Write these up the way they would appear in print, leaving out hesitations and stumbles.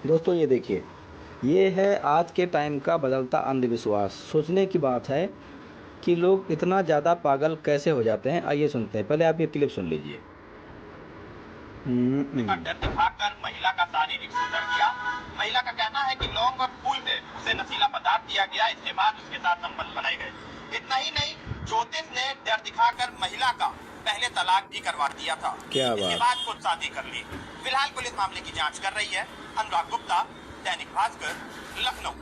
दोस्तों ये देखिए, ये है आज के टाइम का बदलता अंधविश्वास। सोचने की बात है कि लोग इतना ज़्यादा पागल कैसे हो जाते हैं। आइए सुनते हैं, पहले आप ये क्लिप सुन लीजिए। का डर दिखाकर महिला का शारीरिक शोषण किया। महिला का कहना है कि लौंग और फूल में उसे नशीला पदार्थ दिया गया, इसके बाद उसके साथ संबंध बनाए गए। इतना ही नहीं, ज्योतिष ने डर दिखाकर महिला का पहले तलाक भी करवा दिया था। क्या इसके बात। बाद खुद शादी कर ली। फिलहाल पुलिस मामले की जांच कर रही है। अनुराग गुप्ता, दैनिक भास्कर, लखनऊ।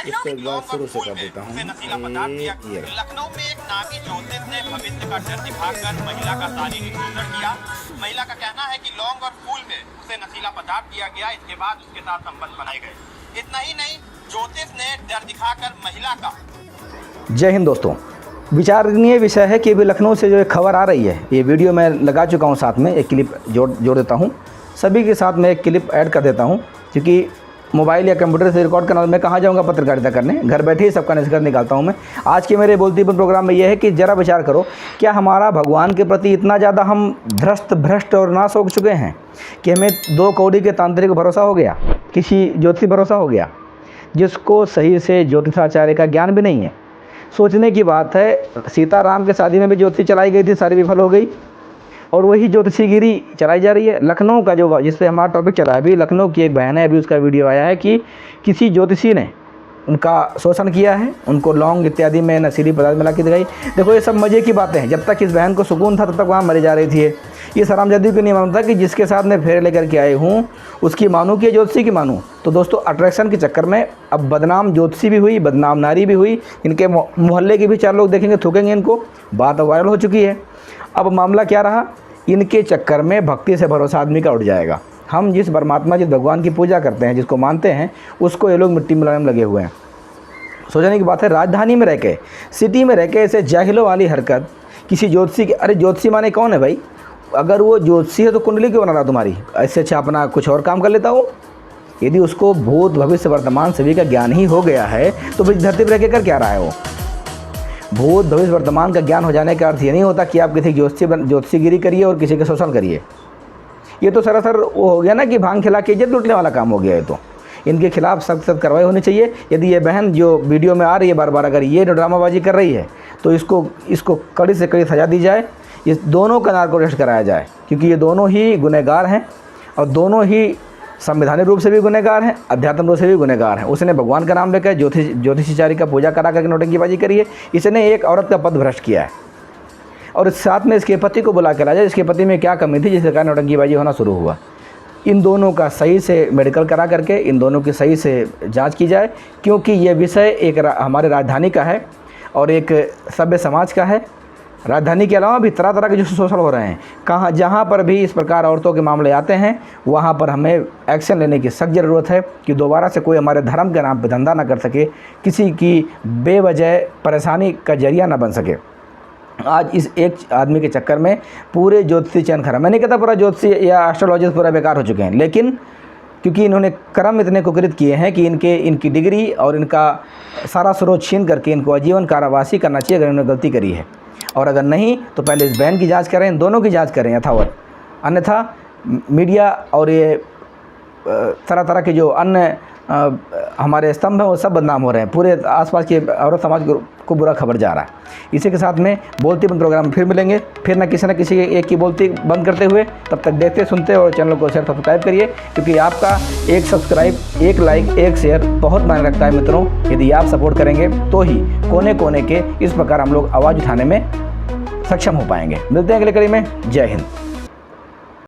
इसको एक बार शुरू से कर देता हूँ। लखनऊ में एक नामी ज्योतिष ने भविष्य का डर दिखाकर महिला का शारीरिक शोषण किया। महिला का कहना है कि लौंग और फूल में उसे नशीला पदार्थ दिया गया, इसके बाद उसके साथ संबंध बनाए गए। इतना ही नहीं, ज्योतिष ने डर दिखाकर महिला का। जय हिंद दोस्तों, विचारणीय विषय है कि अभी लखनऊ से जो एक खबर आ रही है, ये वीडियो मैं लगा चुका हूँ, साथ में एक क्लिप जोड़ देता हूँ। सभी के साथ मैं एक क्लिप ऐड कर देता हूँ, क्योंकि मोबाइल या कंप्यूटर से रिकॉर्ड करना, मैं कहाँ जाऊँगा पत्रकारिता करने, घर बैठे ही सबका निष्कर्ष निकालता हूँ मैं। आज के मेरे बोलती बंद प्रोग्राम में यह है कि ज़रा विचार करो, क्या हमारा भगवान के प्रति इतना ज़्यादा हम भ्रष्ट और नाश हो चुके हैं कि हमें 2 कौड़ी के तांत्रिक भरोसा हो गया, किसी ज्योतिषी भरोसा हो गया, जिसको सही से ज्योतिषाचार्य का ज्ञान भी नहीं है। सोचने की बात है, सीताराम के शादी में भी ज्योतिषी चलाई गई थी, सारी विफल हो गई, और वही ज्योतिषीगिरी चलाई जा रही है। लखनऊ का जो, जिससे हमारा टॉपिक चला है, अभी लखनऊ की एक बहन है, अभी उसका वीडियो आया है कि किसी ज्योतिषी ने उनका शोषण किया है, उनको लौंग इत्यादि में नशीली पदार्थ मिला के दिखाई। देखो, ये सब मज़े की बातें हैं। जब तक इस बहन को सुकून था तब तक वहाँ मरी जा रही थी। ये हरामजादी को नहीं मानता कि जिसके साथ मैं फेरे लेकर के आई हूँ उसकी मानूँ कि ज्योतिषी की मानूँ। तो दोस्तों, अट्रैक्शन के चक्कर में अब बदनाम ज्योतिषी भी हुई, बदनाम नारी भी हुई। इनके मोहल्ले के भी 4 लोग देखेंगे, थूकेंगे इनको। बात वायरल हो चुकी है। अब मामला क्या रहा, इनके चक्कर में भक्ति से भरोसा आदमी का उठ जाएगा। हम जिस परमात्मा, जिस भगवान की पूजा करते हैं, जिसको मानते हैं, उसको ये लोग मिट्टी मिलाने में लगे हुए हैं। सोचने की बात है, राजधानी में रह के, सिटी में रह के ऐसे जाहिलों वाली हरकत किसी ज्योतिषी की। अरे ज्योतिषी माने कौन है भाई? अगर वो ज्योतिषी है तो कुंडली क्यों बना रहा तुम्हारी? ऐसे अच्छा अपना कुछ और काम कर लेता हो। यदि उसको भूत भविष्य वर्तमान सभी का ज्ञान ही हो गया है तो फिर धरती पर रह के कर क्या रहा है वो? भूत भविष्य वर्तमान का ज्ञान हो जाने का अर्थ ये नहीं होता कि आप किसी ज्योतिषीगिरी करिए और किसी का शोषण करिए। ये तो सरासर वो हो गया ना कि भांग खिला के इज्जत लूटने वाला काम हो गया है। तो इनके खिलाफ सख्त कार्रवाई होनी चाहिए। यदि ये बहन जो वीडियो में आ रही है बार बार, अगर ये ड्रामाबाजी कर रही है तो इसको कड़ी से कड़ी सजा दी जाए। ये दोनों का नार्को टेस्ट कराया जाए, क्योंकि ये दोनों ही गुनहगार हैं, और दोनों ही संवैधानिक रूप से भी गुनहगार हैं, अध्यात्म रूप से भी गुनहगार हैं। उसने भगवान का नाम लेकर ज्योतिषाचार्य का पूजा करा करके नौटंकीबाजी करी है। इसने एक औरत का पद भ्रष्ट किया है, और साथ में इसके पति को बुला के लाया। इसके पति में क्या कमी थी जिसके कारण नौटंकीबाजी होना शुरू हुआ? इन दोनों का सही से मेडिकल करा करके इन दोनों की सही से जांच की जाए, क्योंकि ये विषय एक हमारे राजधानी का है और एक सभ्य समाज का है। राजधानी के अलावा भी तरह तरह के जो शोषण हो रहे हैं, जहाँ पर भी इस प्रकार औरतों के मामले आते हैं, वहाँ पर हमें एक्शन लेने की सख्त ज़रूरत है कि दोबारा से कोई हमारे धर्म के नाम पर धंधा ना कर सके, किसी की बेवजह परेशानी का जरिया ना बन सके। आज इस एक आदमी के चक्कर में पूरे ज्योतिषी चयन खराब। मैं नहीं कहता पूरा ज्योतिषी या एस्ट्रोलॉजिस्ट पूरा बेकार हो चुके हैं, लेकिन क्योंकि इन्होंने कर्म इतने कुकृत किए हैं कि इनकी डिग्री और इनका सारा स्रोत छीन करके इनको आजीवन कारावासी करना चाहिए अगर इन्होंने गलती करी है। और अगर नहीं तो पहले इस बहन की जांच करें, इन दोनों की जांच करें यथावत। अन्यथा मीडिया और ये तरह तरह के जो अन्य हमारे स्तंभ हैं वो सब बदनाम हो रहे हैं। पूरे आसपास के औरत समाज को बुरा खबर जा रहा है। इसी के साथ में बोलती बंद प्रोग्राम में फिर मिलेंगे, फिर ना किसी एक की बोलती बंद करते हुए। तब तक देखते सुनते और चैनल को शेयर सब्सक्राइब करिए, क्योंकि आपका एक सब्सक्राइब, एक लाइक, एक शेयर बहुत मायने रखता है मित्रों। यदि आप सपोर्ट करेंगे तो ही कोने कोने के इस प्रकार हम लोग आवाज़ उठाने में सक्षम हो पाएंगे। मिलते हैं अगले कड़ी में। जय हिंद।